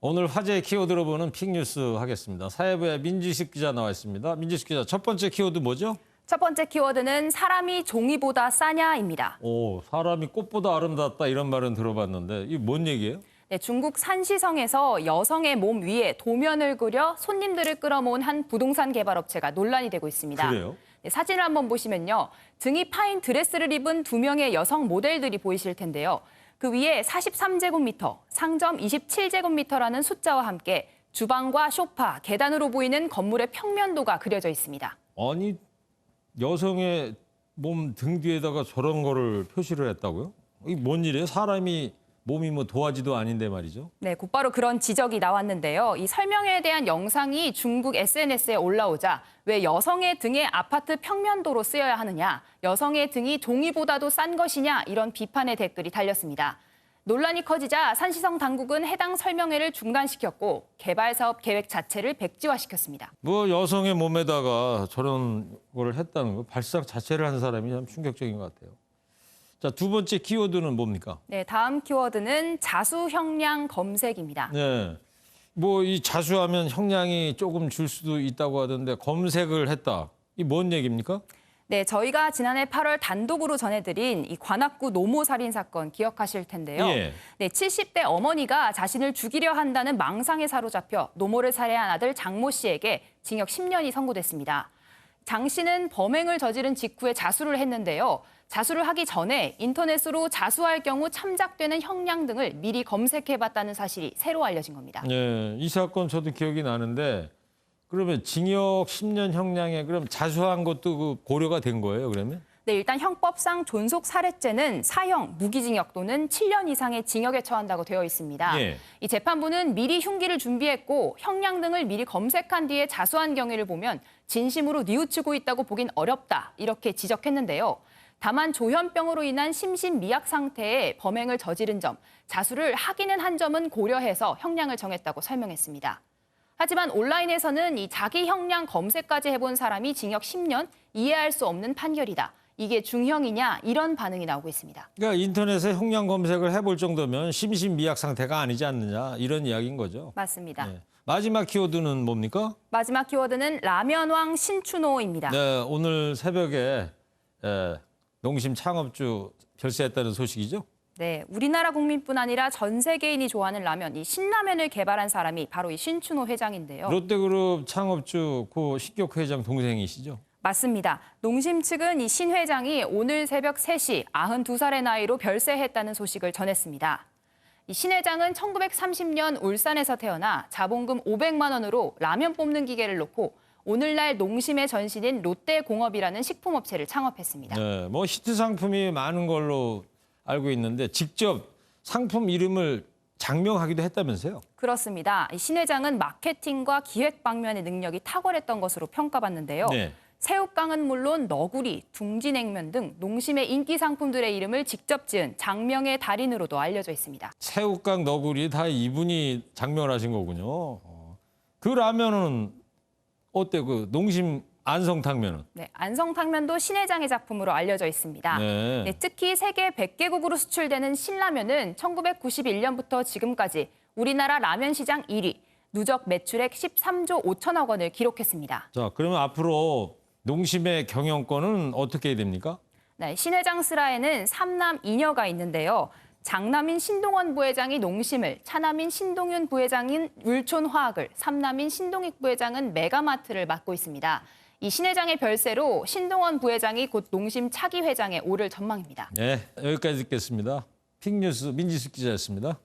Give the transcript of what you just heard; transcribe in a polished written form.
오늘 화제 키워드로 보는 픽뉴스 하겠습니다. 사회부의 민지식 기자 나와 있습니다. 민지식 기자, 첫 번째 키워드 뭐죠? 첫 번째 키워드는 사람이 종이보다 싸냐입니다. 사람이 꽃보다 아름답다 이런 말은 들어봤는데 이게 뭔 얘기예요? 네, 중국 산시성에서 여성의 몸 위에 도면을 그려 손님들을 끌어모은 한 부동산 개발업체가 논란이 되고 있습니다. 그래요? 네, 사진을 한번 보시면요. 등이 파인 드레스를 입은 두 명의 여성 모델들이 보이실 텐데요. 그 위에 43제곱미터, 상점 27제곱미터라는 숫자와 함께 주방과 소파, 계단으로 보이는 건물의 평면도가 그려져 있습니다. 아니, 여성의 몸 등 뒤에다가 저런 거를 표시를 했다고요? 이게 뭔 일이에요? 사람이 몸이 뭐 도화지도 아닌데 말이죠. 네, 곧바로 그런 지적이 나왔는데요. 이 설명에 대한 영상이 중국 SNS에 올라오자 왜 여성의 등에 아파트 평면도로 쓰여야 하느냐, 여성의 등이 종이보다도 싼 것이냐 이런 비판의 댓글이 달렸습니다. 논란이 커지자 산시성 당국은 해당 설명회를 중단시켰고 개발 사업 계획 자체를 백지화시켰습니다. 뭐 여성의 몸에다가 저런 거를 했다는 거, 발상 자체를 한 사람이 참 충격적인 것 같아요. 자, 두 번째 키워드는 뭡니까? 네, 다음 키워드는 자수 형량 검색입니다. 네. 뭐 이 자수하면 형량이 조금 줄 수도 있다고 하던데 검색을 했다. 이 뭔 얘기입니까? 네, 저희가 지난해 8월 단독으로 전해드린 이 관악구 노모 살인 사건 기억하실 텐데요. 예. 네, 70대 어머니가 자신을 죽이려 한다는 망상에 사로잡혀 노모를 살해한 아들 장모 씨에게 징역 10년이 선고됐습니다. 장 씨는 범행을 저지른 직후에 자수를 했는데요. 자수를 하기 전에 인터넷으로 자수할 경우 참작되는 형량 등을 미리 검색해봤다는 사실이 새로 알려진 겁니다. 네, 이 사건 저도 기억이 나는데 그러면 징역 10년 형량에 그럼 자수한 것도 그 고려가 된 거예요, 그러면? 네, 일단 형법상 존속 살해죄는 사형, 무기징역 또는 7년 이상의 징역에 처한다고 되어 있습니다. 예. 이 재판부는 미리 흉기를 준비했고 형량 등을 미리 검색한 뒤에 자수한 경위를 보면 진심으로 뉘우치고 있다고 보긴 어렵다 이렇게 지적했는데요. 다만 조현병으로 인한 심신미약 상태에 범행을 저지른 점, 자수를 하기는 한 점은 고려해서 형량을 정했다고 설명했습니다. 하지만 온라인에서는 이 자기 형량 검색까지 해본 사람이 징역 10년, 이해할 수 없는 판결이다. 이게 중형이냐 이런 반응이 나오고 있습니다. 그러니까 인터넷에 형량 검색을 해볼 정도면 심신미약 상태가 아니지 않느냐 이런 이야기인 거죠. 맞습니다. 네. 마지막 키워드는 뭡니까? 마지막 키워드는 라면왕 신춘호입니다. 네, 오늘 새벽에 농심 창업주 별세했다는 소식이죠? 네, 우리나라 국민뿐 아니라 전 세계인이 좋아하는 라면, 이 신라면을 개발한 사람이 바로 이 신춘호 회장인데요. 롯데그룹 창업주 고 신격 회장 동생이시죠? 맞습니다. 농심 측은 이 신 회장이 오늘 새벽 3시 92살의 나이로 별세했다는 소식을 전했습니다. 이 신 회장은 1930년 울산에서 태어나 자본금 500만 원으로 라면 뽑는 기계를 놓고 오늘날 농심의 전신인 롯데공업이라는 식품업체를 창업했습니다. 네, 뭐 히트 상품이 많은 걸로 알고 있는데 직접 상품 이름을 장명하기도 했다면서요? 그렇습니다. 이 신 회장은 마케팅과 기획 방면의 능력이 탁월했던 것으로 평가받는데요. 네. 새우깡은 물론 너구리, 둥지냉면 등 농심의 인기 상품들의 이름을 직접 지은 장명의 달인으로도 알려져 있습니다. 새우깡, 너구리 다 이분이 장명을 하신 거군요. 그 라면은 어때? 그 농심 안성탕면은? 네, 안성탕면도 신 회장의 작품으로 알려져 있습니다. 네. 네, 특히 세계 100개국으로 수출되는 신라면은 1991년부터 지금까지 우리나라 라면 시장 1위, 누적 매출액 13조 5천억 원을 기록했습니다. 자, 그러면 앞으로 농심의 경영권은 어떻게 됩니까? 네, 신 회장 슬하에는 3남 2녀가 있는데요. 장남인 신동원 부회장이 농심을, 차남인 신동윤 부회장인 울촌화학을, 삼남인 신동익 부회장은 메가마트를 맡고 있습니다. 이 신 회장의 별세로 신동원 부회장이 곧 농심 차기 회장에 오를 전망입니다. 네, 여기까지 듣겠습니다. 픽뉴스 민지숙 기자였습니다.